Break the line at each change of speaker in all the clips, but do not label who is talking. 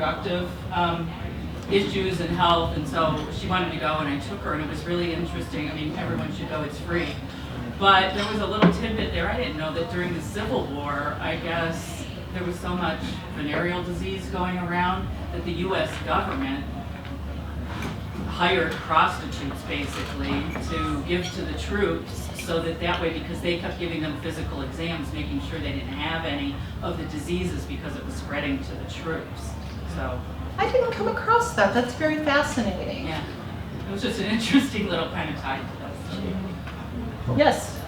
reproductive issues and health, and so she wanted to go, and I took her, and it was really interesting. I mean, everyone should go, it's free. But there was a little tidbit there. I didn't know that during the Civil War, I guess there was so much venereal disease going around that the U.S. government hired prostitutes basically to give to the troops, so that way, because they kept giving them physical exams, making sure they didn't have any of the diseases because it was spreading to the troops. So
I didn't come across that. That's very fascinating.
yeah, it was just an interesting little kind of tie to this.
Yes.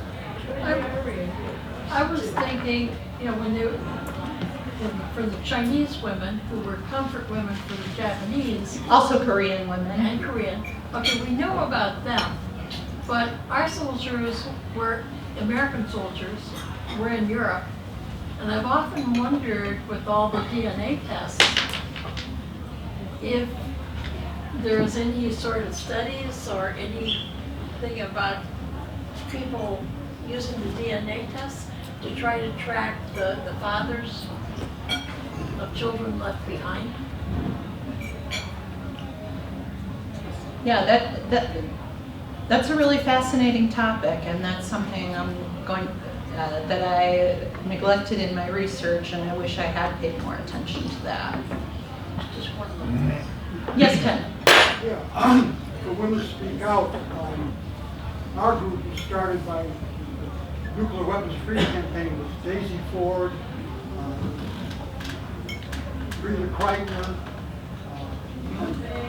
I was thinking, you know, for the Chinese women who were comfort women for the Japanese
Also Korean women.
and Korean, okay, we know about them, but our soldiers were American soldiers, were in Europe, and I've often wondered with all the DNA tests if there's any sort of studies or anything about people using the DNA tests to try to track the fathers of children left behind.
Yeah, that's a really fascinating topic, and that's something I'm going that I neglected in my research, and I wish I had paid more attention to that.
Just one thing.
Yes, Ken.
Yeah, for Women to Speak Out, our group was started by the Nuclear Weapons Free campaign with Daisy Ford, Rita Kreitner,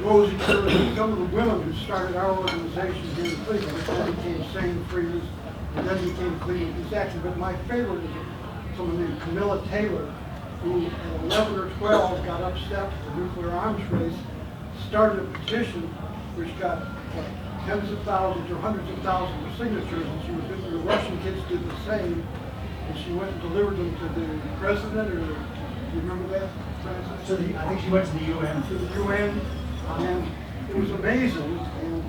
Rosie Curtis, some of the women who started our organization here in Cleveland, which then became Sane Freedom, and then became Cleveland Peace Action. But my favorite is someone named Camilla Taylor, who at 11 or 12 got upset with the nuclear arms race, started a petition which got tens of thousands or hundreds of thousands of signatures, and she was with the Russian kids did the same, and she went and delivered them to the president, or do you remember that?
So I think she went to the UN.
To the UN, and it was amazing, and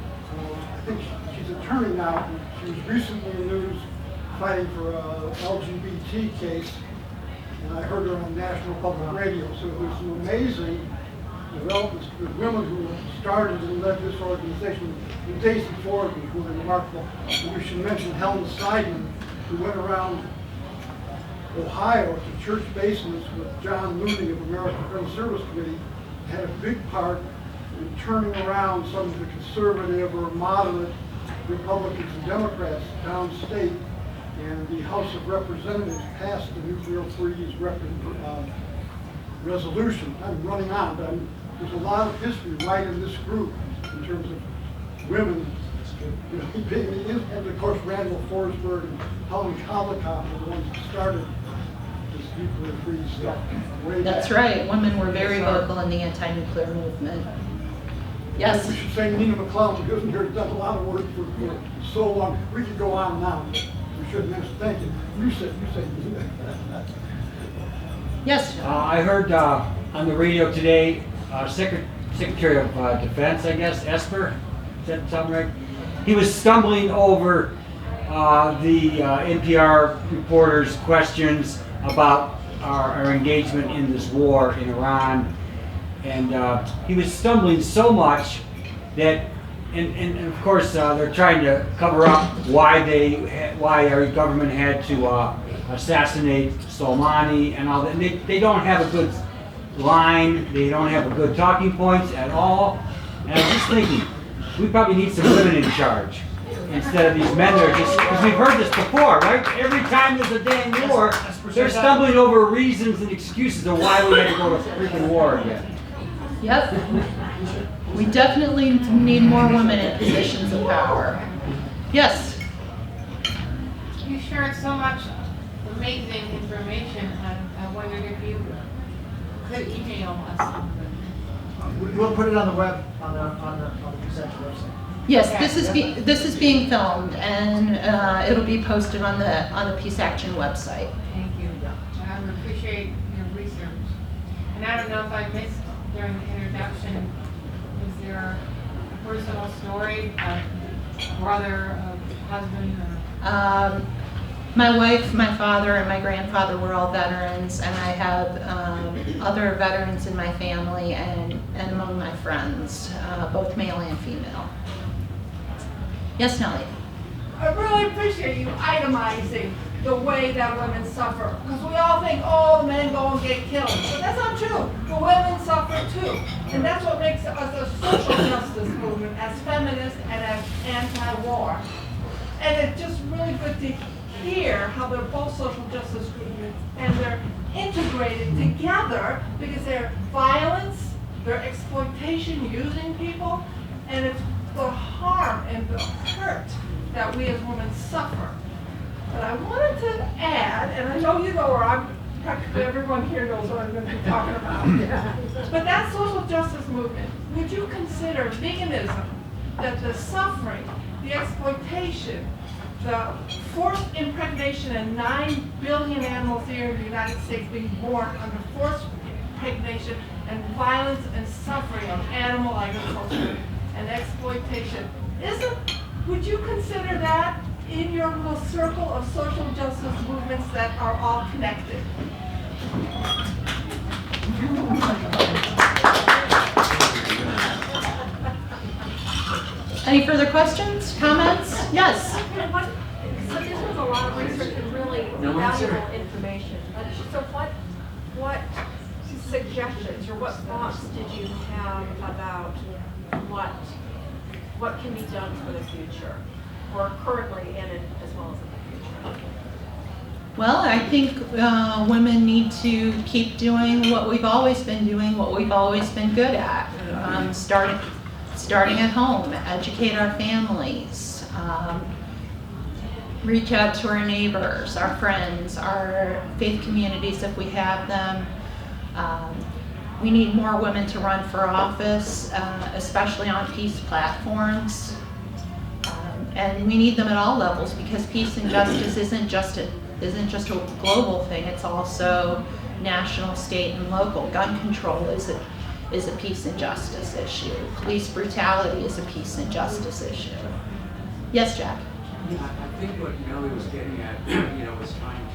I think she's attorney now, and she was recently in the news fighting for a LGBT case, and I heard her on National Public Radio, so it was some amazing developments with women who started and led this organization. And Daisy Ford was really remarkable. And we should mention Helen Seidman, who went around Ohio to church basements with John Mooney of American Friends Service Committee, had a big part in turning around some of the conservative or moderate Republicans and Democrats downstate, and the House of Representatives passed the nuclear freeze resolution. I'm running on, but there's a lot of history right in this group in terms of women being, and of course Randall Forsberg and Helen Kolikoff were the ones that started this nuclear freeze stuff.
That's right. Women were very vocal in the anti-nuclear movement. Yes.
We should say Nina McClellan, who isn't here, has done a lot of work for so long. We could go on now. We should mention. Thank you. You said.
Yes.
I heard on the radio today, Secretary of Defense, I guess, Esper, is that something right? He was stumbling over the NPR reporter's questions about our engagement in this war in Iran. And he was stumbling so much that, and of course they're trying to cover up why our government had to assassinate Soleimani and all that. And they don't have a good line, they don't have a good talking points at all. And I was just thinking, we probably need some women in charge instead of these men that are just, because we've heard this before, right? Every time there's a damn war, they're stumbling over reasons and excuses of why we had to go to freaking war again.
Yep. We definitely need more women in positions of power. Yes.
You shared so much amazing information, and I wondered if you could email us.
We'll put it on the web, on the Consensus website.
Yes, this is being filmed, and it'll be posted on the Peace Action website.
Thank you. I would appreciate your research. And I don't know if I missed during the introduction, is there a personal story, a brother, a husband?
My wife, my father, and my grandfather were all veterans, and I have other veterans in my family and among my friends, both male and female. Yes, Nellie?
I really appreciate you itemizing the way that women suffer. Because we all think, oh, the men go and get killed. But that's not true. The women suffer too. And that's what makes us a social justice movement as feminists and as anti-war. And it's just really good to hear how they're both social justice movements and they're integrated together because they're violence, they're exploitation using people, and it's the harm and the hurt that we as women suffer. But I wanted to add, and I know you know where I'm, practically everyone here knows what I'm going to be talking about. But that social justice movement, would you consider veganism, that the suffering, the exploitation, the forced impregnation of 9 billion animals here in the United States being born under forced impregnation and violence and suffering of animal agriculture and exploitation, would you consider that in your little circle of social justice movements that are all connected?
Any further questions, comments? Yes?
So this was a lot of research and really valuable information. So what suggestions or what thoughts did you have about what can be done for the future, or currently and as well as in the future?
Well, I think women need to keep doing what we've always been doing, what we've always been good at. Starting at home, educate our families, reach out to our neighbors, our friends, our faith communities if we have them. We need more women to run for office, especially on peace platforms. And we need them at all levels because peace and justice isn't just a global thing, it's also national, state, and local. Gun control is a peace and justice issue. Police brutality is a peace and justice issue. Yes, Jack?
Yeah, I think what Nellie was getting at, was trying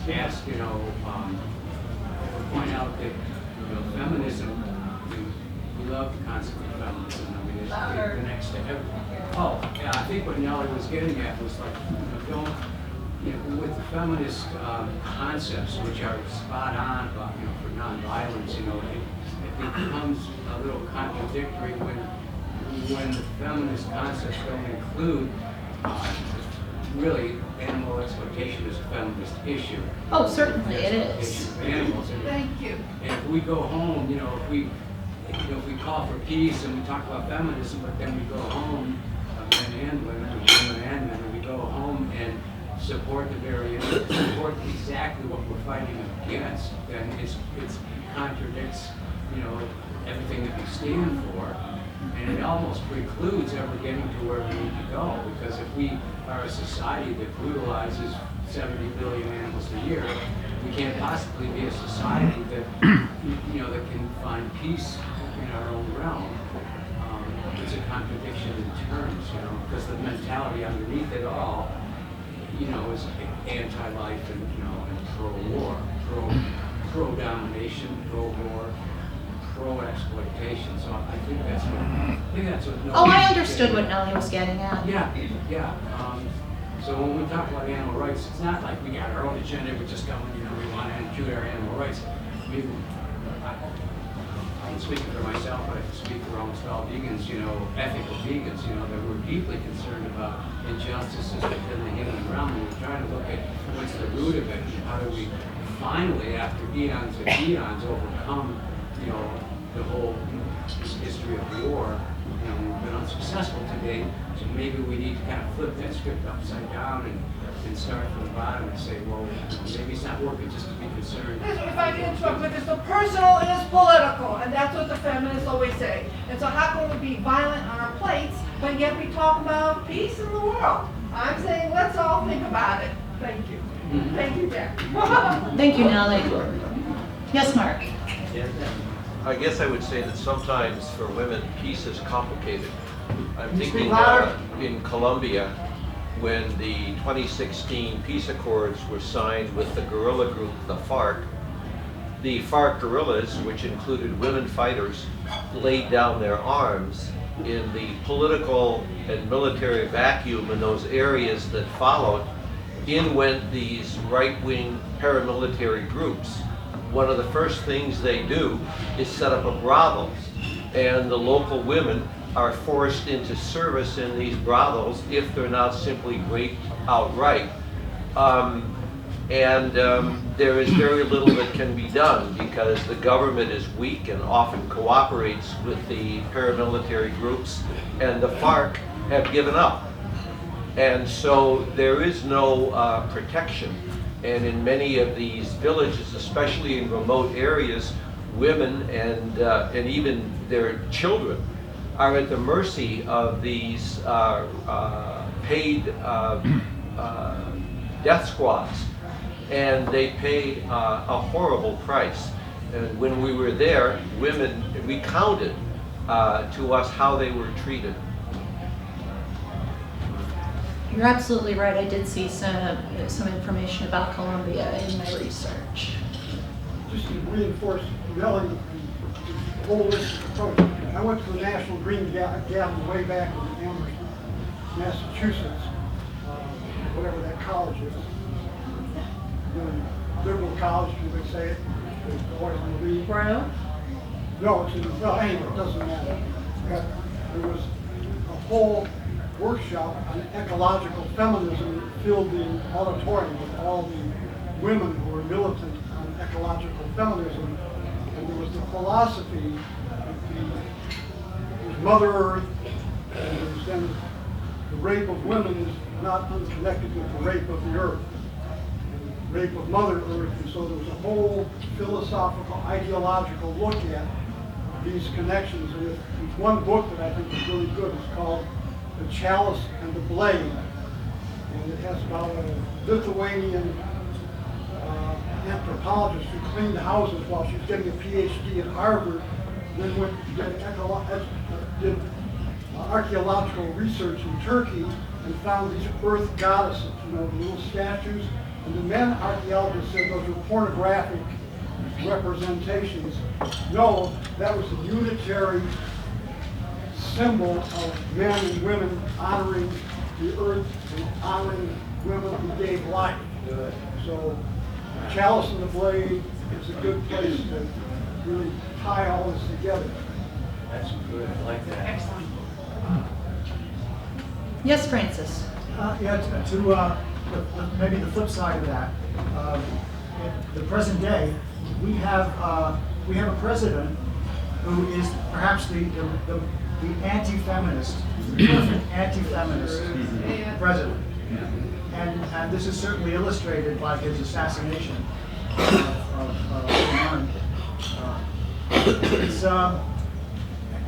to ask, point out that, feminism, we love the concept of feminism. I mean, it connects to everything. Oh, yeah, I think what Nellie was getting at was like, with the feminist concepts, which are spot on about, for nonviolence, it becomes a little contradictory when the feminist concepts don't include really animal exploitation is a feminist issue.
Oh, certainly it is.
Animals.
Thank you.
And if we go home, if we call for peace and we talk about feminism, but then we go home, men and women and men, and we go home and support support exactly what we're fighting against, then it contradicts, everything that we stand for. And it almost precludes ever getting to where we need to go, because if we are a society that brutalizes 70 billion animals a year, we can't possibly be a society that, that can find peace in our own realm. It's a contradiction in terms, because the mentality underneath it all, is anti-life and, and pro-war, pro-domination, pro-war, pro-exploitation. So I think that's what.
Oh, I understood what Nellie was getting at.
Yeah. So when we talk about animal rights, it's not like we got our own agenda. We just go, we want to include our animal rights. I'm speaking for myself, but I can speak for almost all vegans. Ethical vegans. That we're deeply concerned about injustices within the human realm, and we're trying to look at what's the root of it, and how do we finally, after eons and eons, overcome, the whole history of war. We've been unsuccessful today, so maybe we need to kind of flip that script upside down and start from the bottom and say, well, maybe it's not working just to be concerned.
If I can interrupt with this, the personal is political, and that's what the feminists always say. And so how can we be violent on our plates, but yet we talk about peace in the world? I'm saying let's all think about it. Thank you.
Mm-hmm.
Thank you, Jack.
Thank you, Nellie. Yes, Mark?
I guess I would say that sometimes for women, peace is complicated. I'm
Can you speak
thinking
louder?
in Colombia, when the 2016 peace accords were signed with the guerrilla group, the FARC guerrillas, which included women fighters, laid down their arms. In the political and military vacuum in those areas that followed, in went these right-wing paramilitary groups. One of the first things they do is set up a brothel, and the local women are forced into service in these brothels if they're not simply raped outright. There is very little that can be done because the government is weak and often cooperates with the paramilitary groups, and the FARC have given up. And so there is no protection. And in many of these villages, especially in remote areas, women and even their children are at the mercy of these paid death squads. And they pay a horrible price. And when we were there, women recounted to us how they were treated.
You're absolutely right. I did see some information about Colombia in my research.
Just to reinforce Melanie, the holistic approach. I went to the National Green Gathering way back in Amherst, Massachusetts, whatever that college is. The liberal college, you would say it. The boys in the league.
Bruno?
No, it's in, well, anyway, it doesn't matter. There was a whole workshop on ecological feminism that filled the auditorium with all the women who were militant on ecological feminism. And there was the philosophy that there's Mother Earth, and then the rape of women is not unconnected with the rape of the earth. And the rape of Mother Earth, and so there was a whole philosophical, ideological look at these connections. And there's one book that I think is really good. It's called The Chalice and the Blade. And it has about a Lithuanian anthropologist who cleaned houses while she was getting a PhD at Harvard, then went to did archaeological research in Turkey and found these earth goddesses, the little statues. And the men archaeologists said those were pornographic representations. No, that was a unitary symbol of men and women honoring the earth and honoring women who gave life. So Chalice and the Blade is a good place to really tie all this together.
That's good, I like that.
Excellent.
Yes, Francis.
Maybe the flip side of that. In the present day, we have a president who is perhaps the anti-feminist, anti-feminist president, and this is certainly illustrated by his assassination of Imran.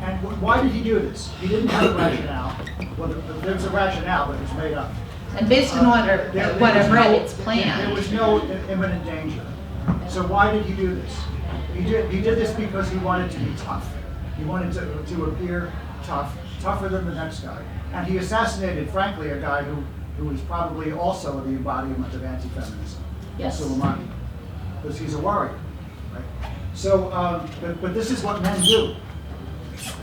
And why did he do this? He didn't have a rationale. Well, there was a rationale, but it was made up.
And based on what I've read, it's planned.
There was no imminent danger. So why did he do this? He did this because he wanted to be tough. He wanted to appear tough, tougher than the next guy. And he assassinated, frankly, a guy who was probably also the embodiment of anti-feminism.
Yes.
Soleimani, because he's a warrior. Right? So, but this is what men do.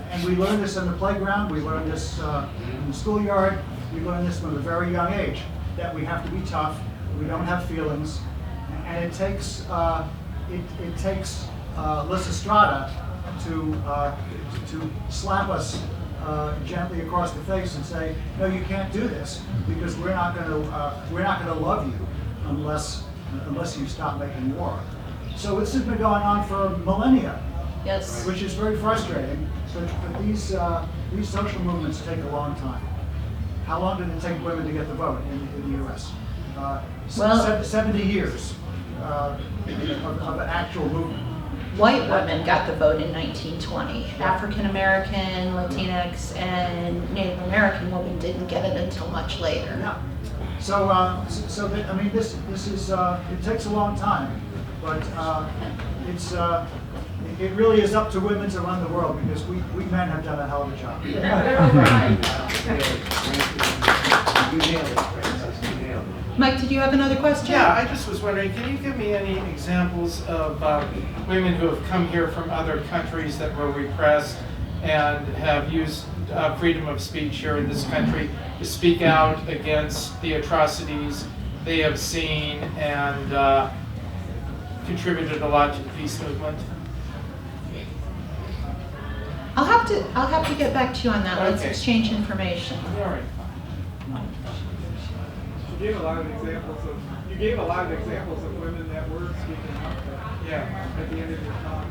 And we learn this in the playground, we learn this in the schoolyard, we learn this from a very young age, that we have to be tough, we don't have feelings, and it takes Lysistrata to slap us gently across the face and say, no, you can't do this because we're not going to love you unless you stop making war. So this has been going on for millennia.
Yes.
Which is very frustrating. But these social movements take a long time. How long did it take women to get the vote in the U.S.? 70 years of an actual movement.
White women got the vote in 1920. African American, Latinx, and Native American women didn't get it until much later.
Yeah. So I mean, this is it takes a long time, but it really is up to women to run the world because we men have done a hell of a job.
You nailed it, Francis, you nailed it.
Mike, did you have another question?
Yeah, I just was wondering, can you give me any examples of women who have come here from other countries that were repressed and have used freedom of speech here in this country to speak out against the atrocities they have seen and contributed a lot to the peace movement?
I'll have to get back to you on that. Let's
Okay.
exchange information.
All right.
You gave a lot of examples of women that were speaking up
Yeah.
at the end of your talk.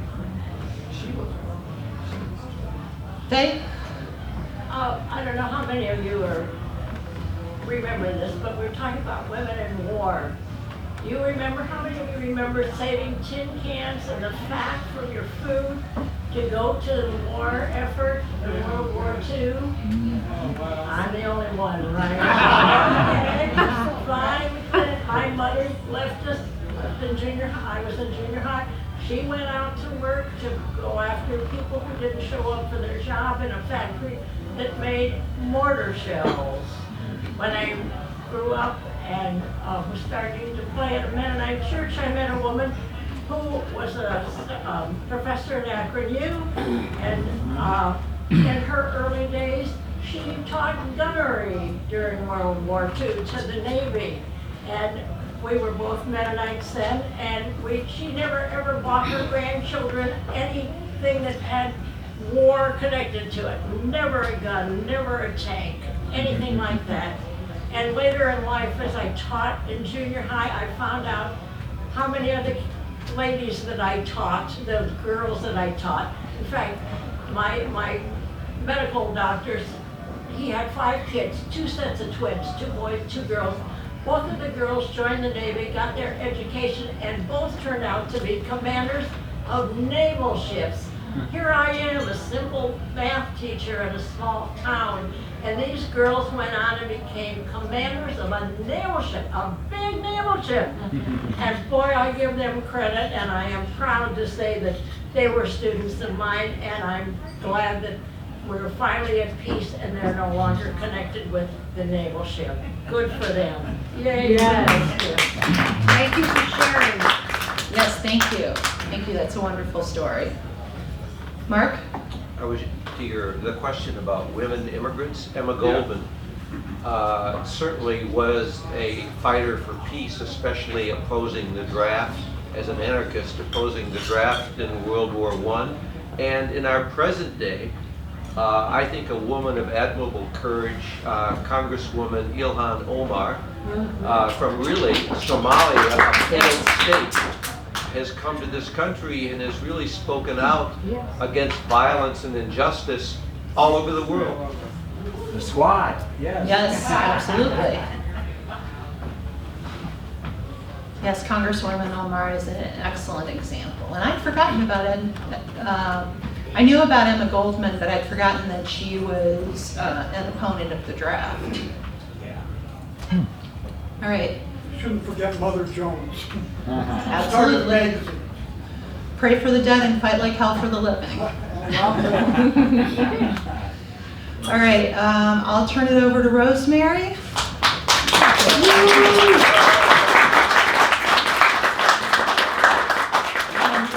They?
I don't know how many of you remember this, but we're talking about women in war. You remember, how many of you remember saving tin cans and the fat from your food to go to the war effort in World War II? I'm the only one, right? Okay, fine with it. My mother left us in junior high. I was in junior high. She went out to work to go after people who didn't show up for their job in a factory that made mortar shells. When I grew up and was starting to play at a Mennonite church, I met a woman who was a professor at Akron U, and in her early days, she taught gunnery during World War II to the Navy. And we were both Mennonites then, and she never ever bought her grandchildren anything that had war connected to it. Never a gun, never a tank, anything like that. And later in life, as I taught in junior high, I found out how many of the ladies that I taught, the girls that I taught. In fact, my medical doctor, he had 5 kids, 2 sets of twins, 2 boys, 2 girls. Both of the girls joined the Navy, got their education, and both turned out to be commanders of naval ships. Here I am, a simple math teacher in a small town, and these girls went on and became commanders of a naval ship, a big naval ship. And boy, I give them credit, and I am proud to say that they were students of mine, and I'm glad that we're finally at peace and they're no longer connected with the naval ship. Good for them. Yay.
Yes.
Thank you for sharing.
Yes, thank you. Thank you, that's a wonderful story. Mark?
I was to the question about women immigrants. Emma Goldman certainly was a fighter for peace, especially opposing the draft, as an anarchist, opposing the draft in World War I. And in our present day, I think a woman of admirable courage, Congresswoman Ilhan Omar, from really Somalia, a failed state, has come to this country and has really spoken out against violence and injustice all over the world.
The squad, yes.
Yes, absolutely. Yes, Congresswoman Omar is an excellent example. And I'd forgotten about it. I knew about Emma Goldman, but I'd forgotten that she was an opponent of the draft. All right.
Shouldn't forget Mother Jones.
Absolutely. Pray for the dead and fight like hell for the living. All right, I'll turn it over to Rosemary.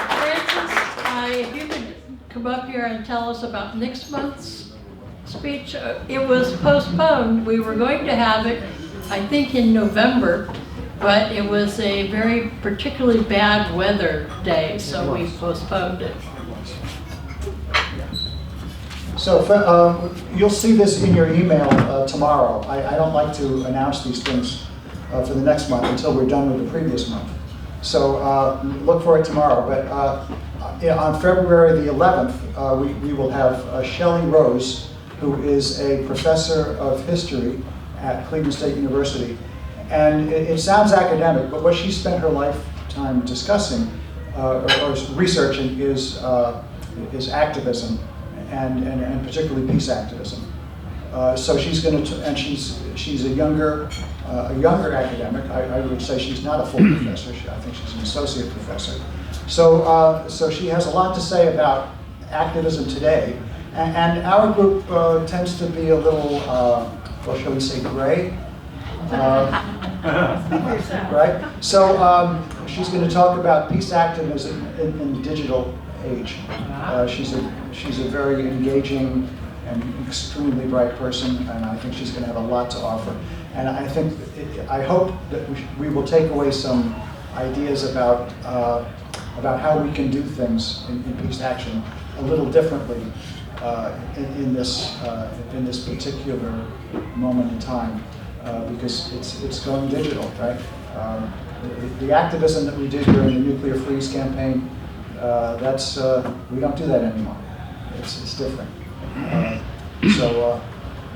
Francis, if you could come up here and tell us about next month's speech. It was postponed. We were going to have it, I think, in November, but it was a very particularly bad weather day, so we postponed it.
So you'll see this in your email tomorrow. I don't like to announce these things for the next month until we're done with the previous month. So look for it tomorrow. But on February the 11th, we will have Shelley Rose, who is a professor of history at Cleveland State University. And it sounds academic, but what she spent her lifetime discussing or researching is activism. And particularly peace activism. So she's going to, and she's a younger academic. I would say she's not a full professor. I think she's an associate professor. So she has a lot to say about activism today. And our group tends to be a little, well, shall we say, gray Right? So she's going to talk about peace activism in the digital age. She's a very engaging and extremely bright person, and I think she's going to have a lot to offer. And I hope that we will take away some ideas about how we can do things in peace action a little differently in this particular moment in time, because it's going digital, right? The activism that we did during the nuclear freeze campaign, we don't do that anymore. It's different. So,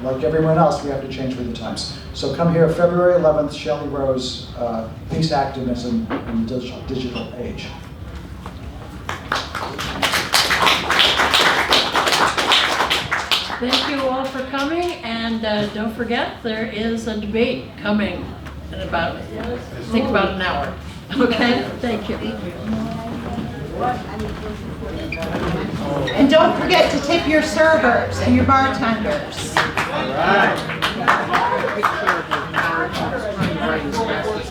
like everyone else, we have to change with the times. So come here February 11th, Shelley Rose, Peace Activism in the Digital Age.
Thank you all for coming, and don't forget, there is a debate coming in about, think about an hour. Okay, thank you.
And don't forget to tip your servers and your bartenders.
All right.